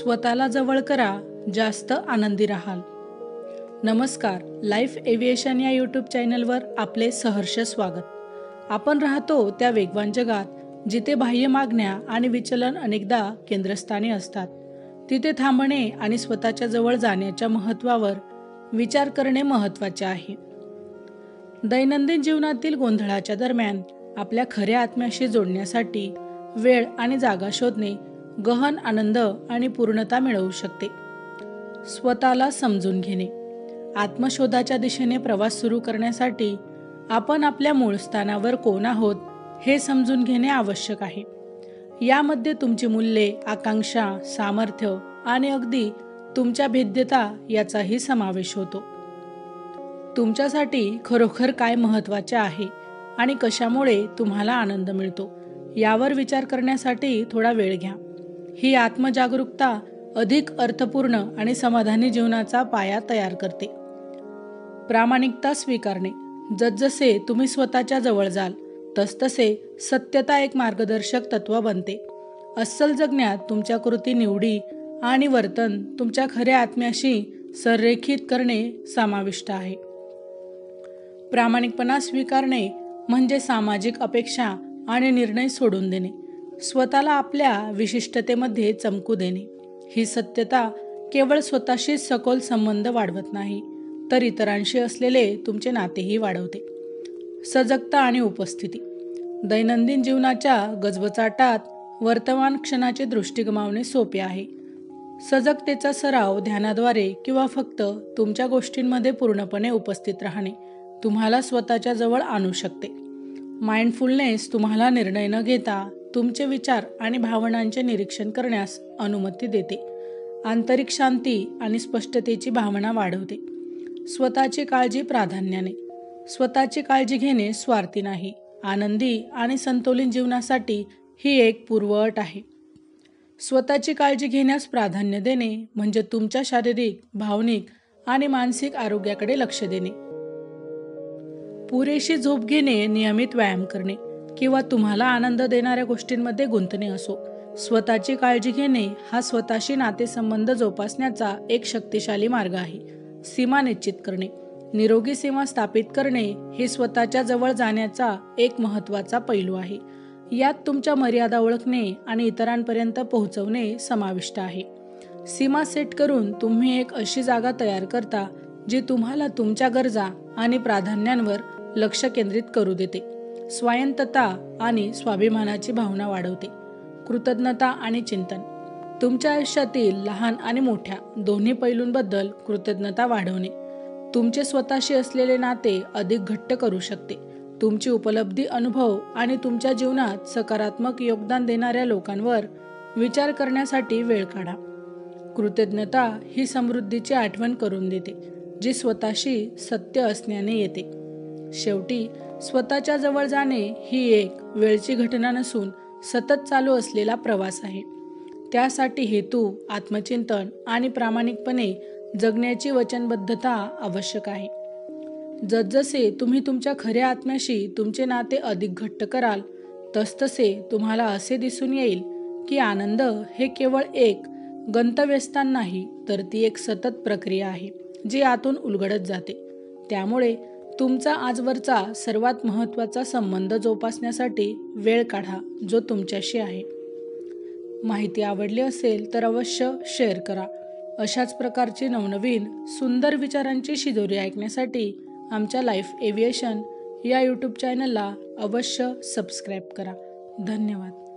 स्वतःला जवळ करा, जास्त आनंदी राहाल. नमस्कार, लाईफ एव्हिएशन या यूट्यूब चॅनलवर आपले सहर्ष स्वागत. आपण राहतो त्या वेगवान जगात जिथे बाह्य मागण्या आणि विचलन अनेकदा केंद्रस्थानी असतात. तिथे थांबणे आणि स्वतःच्या जवळ जाण्याच्या महत्त्वावर विचार करणे महत्त्वाचे आहे. दैनंदिन जीवनातील गोंधळाच्या दरम्यान आपल्या खऱ्या आत्म्याशी जोडण्यासाठी वेळ आणि जागा शोधणे गहन आनंद आणि पूर्णता मिळवू शकते. स्वतःला समजून घेणे. आत्मशोधाच्या दिशेने प्रवास सुरू करण्यासाठी आपण आपल्या मूळ स्थानावर कोण आहोत हे समजून घेणे आवश्यक आहे. यामध्ये तुमची मूल्ये, आकांक्षा, सामर्थ्य आणि अगदी तुमच्या भेद्यता याचाही समावेश होतो. तुमच्यासाठी खरोखर काय महत्त्वाचे आहे आणि कशामुळे तुम्हाला आनंद मिळतो यावर विचार करण्यासाठी थोडा वेळ घ्या. ही आत्मजागरूकता अधिक अर्थपूर्ण आणि समाधानी जीवनाचा पाया तयार करते. प्रामाणिकता स्वीकारणे. जसजसे तुम्ही स्वतःच्या जवळ जाल तसतसे सत्यता एक मार्गदर्शक तत्व बनते. अस्सल जगण्यात तुमच्या कृती, निवडी आणि वर्तन तुमच्या खऱ्या आत्म्याशी संरेखित करणे समाविष्ट आहे. प्रामाणिकपणा स्वीकारणे म्हणजे सामाजिक अपेक्षा आणि निर्णय सोडून देणे, स्वतःला आपल्या विशिष्टतेमध्ये चमकू देणे. ही सत्यता केवळ स्वतःशी सखोल संबंध वाढवत नाही, तर इतरांशी असलेले तुमचे नातेही वाढवते. सजगता आणि उपस्थिती. दैनंदिन जीवनाच्या गजबजाटात वर्तमान क्षणाची दृष्टी गमावणे सोपे आहे. सजगतेचा सराव ध्यानाद्वारे किंवा फक्त तुमच्या गोष्टींमध्ये पूर्णपणे उपस्थित राहणे तुम्हाला स्वतःच्या जवळ आणू शकते. माइंडफुलनेस तुम्हाला निर्णय न घेता तुमचे विचार आणि भावनांचे निरीक्षण करण्यास अनुमती देते. आंतरिक शांती आणि स्पष्टतेची भावना वाढवते. स्वतःची काळजी प्राधान्याने. स्वतःची काळजी घेणे स्वार्थी नाही, आनंदी आणि संतुलित जीवनासाठी ही एक पूर्वअट आहे. स्वतःची काळजी घेण्यास प्राधान्य देणे म्हणजे तुमच्या शारीरिक, भावनिक आणि मानसिक आरोग्याकडे लक्ष देणे. पुरेशी झोप घेणे, नियमित व्यायाम करणे किंवा तुम्हाला आनंद देणाऱ्या गोष्टींमध्ये गुंतणे असो, स्वतःची काळजी घेणे हा स्वतःशी नातेसंबंध जोपासण्याचा एक शक्तिशाली मार्ग आहे. सीमा निश्चित करणे. निरोगी सीमा स्थापित करणे हे स्वतःच्या जवळ जाण्याचा एक महत्त्वाचा पैलू आहे. यात तुमच्या मर्यादा ओळखणे आणि इतरांपर्यंत पोहोचवणे समाविष्ट आहे. सीमा सेट करून तुम्ही एक अशी जागा तयार करता जी तुम्हाला तुमच्या गरजा आणि प्राधान्यांवर लक्ष केंद्रित करू देते. स्वायत्तता आणि स्वाभिमानाची भावना वाढवते. कृतज्ञता आणि चिंतन. तुमच्या आयुष्यातील लहान आणि मोठ्या दोन्ही पैलूंबद्दल कृतज्ञता वाढवणे तुमचे स्वतःशी असलेले नाते अधिक घट्ट करू शकते. तुमची उपलब्धी, अनुभव आणि तुमच्या जीवनात सकारात्मक योगदान देणाऱ्या लोकांवर विचार करण्यासाठी वेळ काढा. कृतज्ञता ही समृद्धीची आठवण करून देते, जी स्वतःशी सत्य असण्याने येते. शेवटी स्वतःच्या जवळ जाणे ही एक वेळची घटना नसून सतत चालू असलेला प्रवास आहे. त्यासाठी हेतू, आत्मचिंतन आणि प्रामाणिकपणे जगण्याची वचनबद्धता आवश्यक आहे. जसजसे तुम्ही तुमच्या खऱ्या आत्म्याशी तुमचे नाते अधिक घट्ट कराल तसतसे तुम्हाला असे दिसून येईल की आनंद हे केवळ एक गंतव्यस्थान नाही, तर ती एक सतत प्रक्रिया आहे जी आतून उलगडत जाते. त्यामुळे तुमचा आजवरचा सर्वात महत्त्वाचा संबंध जोपासण्यासाठी वेळ काढा जो तुमच्याशी आहे. माहिती आवडली असेल तर अवश्य शेअर करा. अशाच प्रकारची नवनवीन सुंदर विचारांची शिदोरी ऐकण्यासाठी आमच्या लाईफ एव्हिएशन या यूट्यूब चॅनलला अवश्य सबस्क्राईब करा. धन्यवाद.